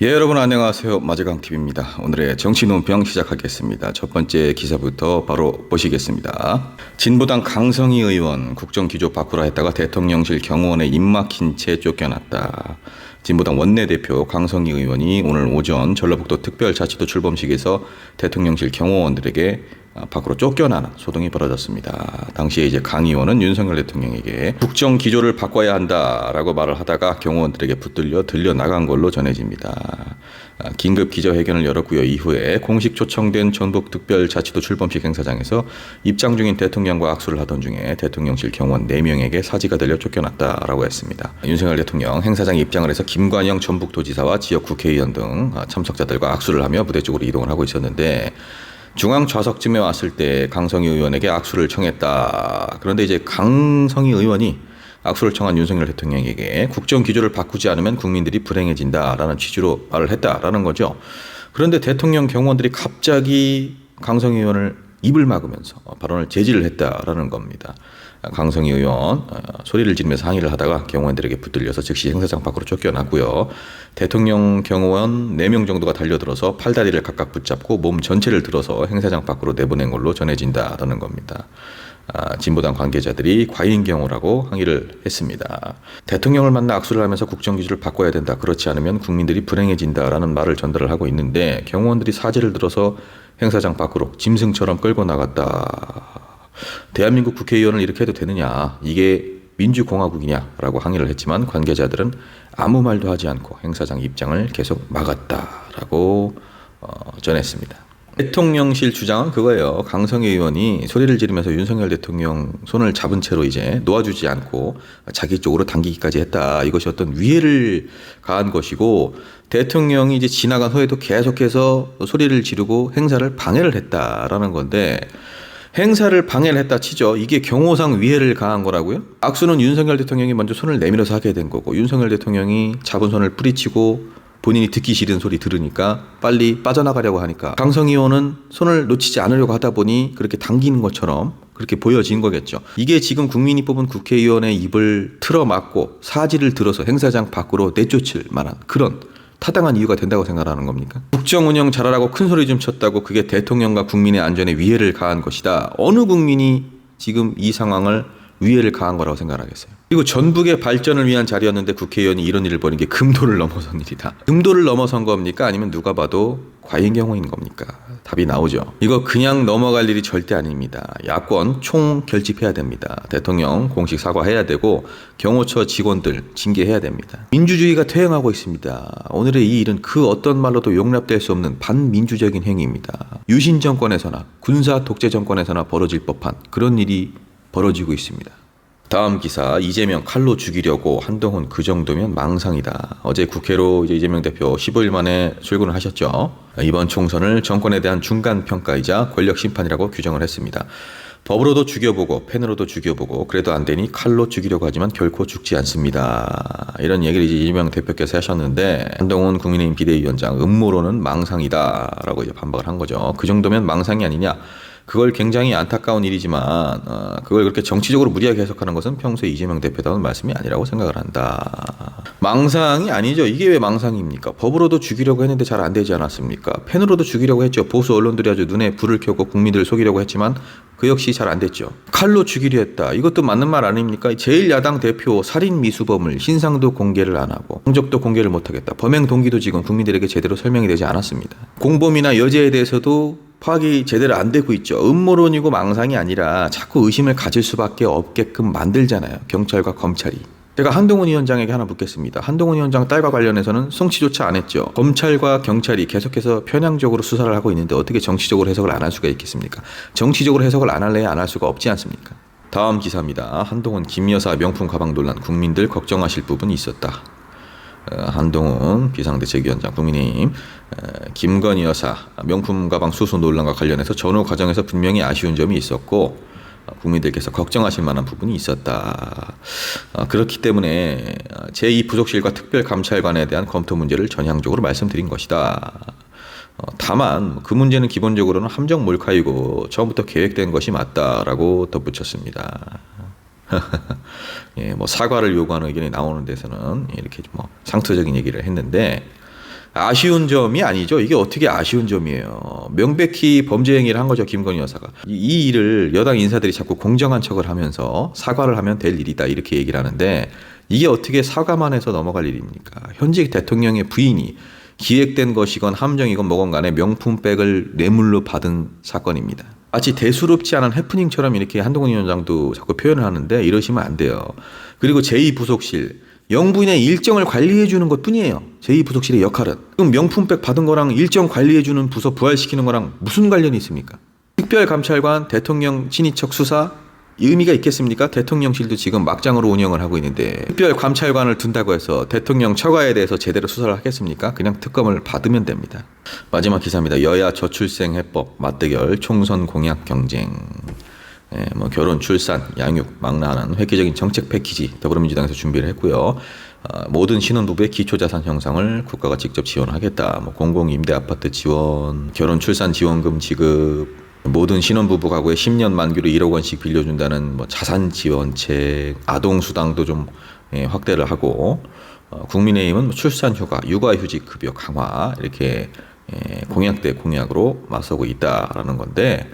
예, 여러분 안녕하세요. 마제강TV입니다. 오늘의 정치 논평 시작하겠습니다. 첫 번째 기사부터 바로 보시겠습니다. 진보당 강성희 의원 국정기조 바꾸라 했다가 대통령실 경호원에 입막힌 채 쫓겨났다. 진보당 원내대표 강성희 의원이 오늘 오전 전라북도 특별자치도 출범식에서 대통령실 경호원들에게 밖으로 쫓겨나는 소동이 벌어졌습니다. 당시에 이제 강 의원은 윤석열 대통령에게 국정 기조를 바꿔야 한다라고 말을 하다가 경호원들에게 붙들려 들려 나간 걸로 전해집니다. 긴급 기자회견을 열었고요. 이후에 공식 초청된 전북특별자치도 출범식 행사장에서 입장 중인 대통령과 악수를 하던 중에 대통령실 경호원 4명에게 사지가 들려 쫓겨났다라고 했습니다. 윤석열 대통령 행사장에 입장을 해서 김관영 전북도지사와 지역 국회의원 등 참석자들과 악수를 하며 무대 쪽으로 이동을 하고 있었는데 중앙 좌석쯤에 왔을 때 강성희 의원에게 악수를 청했다. 그런데 이제 강성희 의원이 악수를 청한 윤석열 대통령에게 국정 기조를 바꾸지 않으면 국민들이 불행해진다라는 취지로 말을 했다라는 거죠. 그런데 대통령 경호원들이 갑자기 강성희 의원을 입을 막으면서 발언을 제지를 했다라는 겁니다. 강성희 의원 소리를 지르면서 항의를 하다가 경호원들에게 붙들려서 즉시 행사장 밖으로 쫓겨났고요. 대통령 경호원 4명 정도가 달려들어서 팔다리를 각각 붙잡고 몸 전체를 들어서 행사장 밖으로 내보낸 걸로 전해진다라는 겁니다. 진보당 관계자들이 과잉 경호라고 항의를 했습니다. 대통령을 만나 악수를 하면서 국정기조를 바꿔야 된다. 그렇지 않으면 국민들이 불행해진다라는 말을 전달을 하고 있는데 경호원들이 사지를 들어서 행사장 밖으로 짐승처럼 끌고 나갔다. 대한민국 국회의원을 이렇게 해도 되느냐, 이게 민주공화국이냐라고 항의를 했지만 관계자들은 아무 말도 하지 않고 행사장 입장을 계속 막았다라고 전했습니다. 대통령실 주장은 그거예요. 강성희 의원이 소리를 지르면서 윤석열 대통령 손을 잡은 채로 이제 놓아주지 않고 자기 쪽으로 당기기까지 했다. 이것이 어떤 위해를 가한 것이고 대통령이 이제 지나간 후에도 계속해서 소리를 지르고 행사를 방해를 했다라는 건데 행사를 방해를 했다 치죠. 이게 경호상 위해를 가한 거라고요? 악수는 윤석열 대통령이 먼저 손을 내밀어서 하게 된 거고 윤석열 대통령이 잡은 손을 뿌리치고 본인이 듣기 싫은 소리 들으니까 빨리 빠져나가려고 하니까 강성희 의원은 손을 놓치지 않으려고 하다 보니 그렇게 당기는 것처럼 그렇게 보여진 거겠죠. 이게 지금 국민이 뽑은 국회의원의 입을 틀어막고 사지를 들어서 행사장 밖으로 내쫓을 만한 그런 타당한 이유가 된다고 생각하는 겁니까? 국정 운영 잘하라고 큰 소리 좀 쳤다고 그게 대통령과 국민의 안전에 위해를 가한 것이다. 어느 국민이 지금 이 상황을 위해를 가한 거라고 생각하겠어요? 그리고 전북의 발전을 위한 자리였는데 국회의원이 이런 일을 벌인 게 금도를 넘어선 일이다. 금도를 넘어선 겁니까? 아니면 누가 봐도 과잉 경호인 겁니까? 답이 나오죠. 이거 그냥 넘어갈 일이 절대 아닙니다. 야권 총 결집해야 됩니다. 대통령 공식 사과해야 되고 경호처 직원들 징계해야 됩니다. 민주주의가 퇴행하고 있습니다. 오늘의 이 일은 그 어떤 말로도 용납될 수 없는 반민주적인 행위입니다. 유신 정권에서나 군사 독재 정권에서나 벌어질 법한 그런 일이 벌어지고 있습니다. 다음 기사, 이재명 칼로 죽이려고 한동훈 그 정도면 망상이다. 어제 국회로 이제 이재명 대표 15일 만에 출근을 하셨죠. 이번 총선을 정권에 대한 중간 평가이자 권력 심판이라고 규정을 했습니다. 법으로도 죽여보고 펜으로도 죽여보고 그래도 안 되니 칼로 죽이려고 하지만 결코 죽지 않습니다. 이런 얘기를 이제 이재명 대표께서 하셨는데 한동훈 국민의힘 비대위원장 음모론은 망상이다라고 이제 반박을 한 거죠. 그 정도면 망상이 아니냐? 그걸 굉장히 안타까운 일이지만 그걸 그렇게 정치적으로 무리하게 해석하는 것은 평소에 이재명 대표다운 말씀이 아니라고 생각을 한다. 망상이 아니죠. 이게 왜 망상입니까? 법으로도 죽이려고 했는데 잘 안 되지 않았습니까? 펜으로도 죽이려고 했죠. 보수 언론들이 아주 눈에 불을 켜고 국민들을 속이려고 했지만 그 역시 잘 안 됐죠. 칼로 죽이려 했다. 이것도 맞는 말 아닙니까? 제1야당 대표 살인 미수범을 신상도 공개를 안 하고 성적도 공개를 못 하겠다. 범행 동기도 지금 국민들에게 제대로 설명이 되지 않았습니다. 공범이나 여죄에 대해서도 파악이 제대로 안 되고 있죠. 음모론이고 망상이 아니라 자꾸 의심을 가질 수밖에 없게끔 만들잖아요. 경찰과 검찰이. 제가 한동훈 위원장에게 하나 묻겠습니다. 한동훈 위원장 딸과 관련해서는 송치조차 안 했죠. 검찰과 경찰이 계속해서 편향적으로 수사를 하고 있는데 어떻게 정치적으로 해석을 안 할 수가 있겠습니까? 정치적으로 해석을 안 할래야 안 할 수가 없지 않습니까? 다음 기사입니다. 한동훈 김여사 명품 가방 논란 국민들 걱정하실 부분이 있었다. 한동훈 비상대책위원장 국민의힘 김건희 여사 명품 가방 수수 논란과 관련해서 전후 과정에서 분명히 아쉬운 점이 있었고 국민들께서 걱정하실 만한 부분이 있었다. 그렇기 때문에 제2부속실과 특별감찰관에 대한 검토 문제를 전향적으로 말씀드린 것이다. 다만 그 문제는 기본적으로는 함정 몰카이고 처음부터 계획된 것이 맞다라고 덧붙였습니다. 예, 뭐 사과를 요구하는 의견이 나오는 데서는 이렇게 뭐 상투적인 얘기를 했는데 아쉬운 점이 아니죠. 이게 어떻게 아쉬운 점이에요. 명백히 범죄 행위를 한 거죠. 김건희 여사가. 이 일을 여당 인사들이 자꾸 공정한 척을 하면서 사과를 하면 될 일이다 이렇게 얘기를 하는데 이게 어떻게 사과만 해서 넘어갈 일입니까? 현직 대통령의 부인이 기획된 것이건 함정이건 뭐건 간에 명품백을 뇌물로 받은 사건입니다. 마치 대수롭지 않은 해프닝처럼 이렇게 한동훈 위원장도 자꾸 표현을 하는데 이러시면 안 돼요. 그리고 제2부속실 영부인의 일정을 관리해 주는 것 뿐이에요. 제2부속실의 역할은. 그럼 명품백 받은 거랑 일정 관리해 주는 부서 부활시키는 거랑 무슨 관련이 있습니까? 특별감찰관, 대통령 친인척 수사 의미가 있겠습니까? 대통령실도 지금 막장으로 운영을 하고 있는데 특별감찰관을 둔다고 해서 대통령 처가에 대해서 제대로 수사를 하겠습니까? 그냥 특검을 받으면 됩니다. 마지막 기사입니다. 여야 저출생 해법 맞대결 총선 공약 경쟁. 결혼, 출산, 양육, 망라하는 획기적인 정책 패키지 더불어민주당에서 준비를 했고요. 모든 신혼부부의 기초자산 형성을 국가가 직접 지원하겠다. 공공임대아파트 지원, 결혼, 출산 지원금 지급, 모든 신혼부부 가구에 10년 만기로 1억 원씩 빌려준다는 자산지원책, 아동수당도 좀 확대를 하고, 국민의힘은 출산휴가, 육아휴직급여 강화 이렇게 공약 대 공약으로 맞서고 있다라는 건데,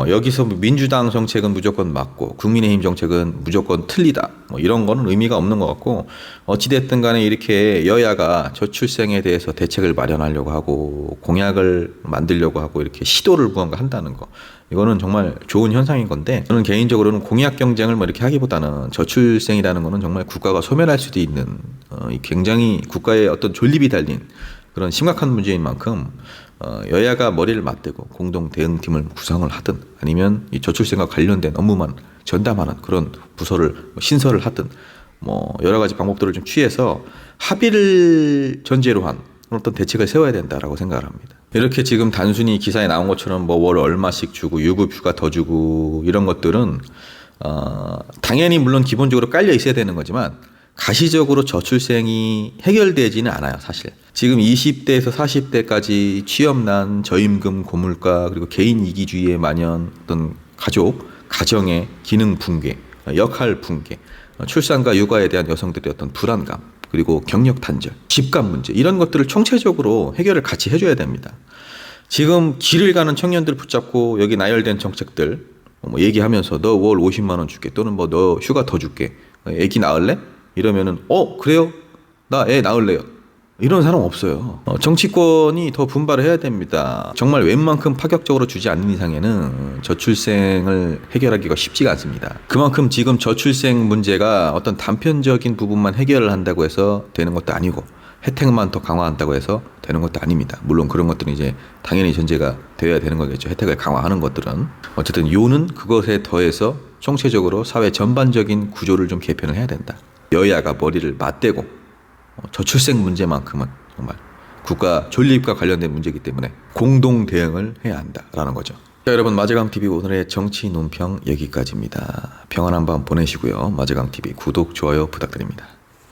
여기서 민주당 정책은 무조건 맞고 국민의힘 정책은 무조건 틀리다 이런 거는 의미가 없는 것 같고 어찌됐든 간에 이렇게 여야가 저출생에 대해서 대책을 마련하려고 하고 공약을 만들려고 하고 이렇게 시도를 무언가 한다는 거 이거는 정말 좋은 현상인 건데 저는 개인적으로는 공약 경쟁을 이렇게 하기보다는 저출생이라는 거는 정말 국가가 소멸할 수도 있는 굉장히 국가의 어떤 존립이 달린 그런 심각한 문제인 만큼 여야가 머리를 맞대고 공동 대응팀을 구성을 하든 아니면 이 저출생과 관련된 업무만 전담하는 그런 부서를 신설을 하든 여러 가지 방법들을 좀 취해서 합의를 전제로 한 어떤 대책을 세워야 된다라고 생각을 합니다. 이렇게 지금 단순히 기사에 나온 것처럼 월 얼마씩 주고 유급휴가 더 주고 이런 것들은 당연히 물론 기본적으로 깔려 있어야 되는 거지만 가시적으로 저출생이 해결되지는 않아요, 사실. 지금 20대에서 40대까지 취업난, 저임금, 고물가, 그리고 개인 이기주의의 만연, 어떤 가족, 가정의 기능 붕괴, 역할 붕괴, 출산과 육아에 대한 여성들의 어떤 불안감, 그리고 경력 단절, 집값 문제, 이런 것들을 총체적으로 해결을 같이 해줘야 됩니다. 지금 길을 가는 청년들 붙잡고 여기 나열된 정책들 얘기하면서 너 월 50만 원 줄게, 또는 너 휴가 더 줄게, 애기 낳을래? 이러면은 그래요? 나 애 낳을래요. 이런 사람 없어요. 정치권이 더 분발을 해야 됩니다. 정말 웬만큼 파격적으로 주지 않는 이상에는 저출생을 해결하기가 쉽지가 않습니다. 그만큼 지금 저출생 문제가 어떤 단편적인 부분만 해결을 한다고 해서 되는 것도 아니고 혜택만 더 강화한다고 해서 되는 것도 아닙니다. 물론 그런 것들은 이제 당연히 전제가 되어야 되는 거겠죠. 혜택을 강화하는 것들은. 어쨌든 요는 그것에 더해서 총체적으로 사회 전반적인 구조를 좀 개편을 해야 된다. 여야가 머리를 맞대고 저출생 문제만큼은 정말 국가 존립과 관련된 문제이기 때문에 공동 대응을 해야 한다라는 거죠. 자, 여러분, 마제강TV 오늘의 정치 논평 여기까지입니다. 평안한 밤 보내시고요. 마제강TV 구독, 좋아요 부탁드립니다.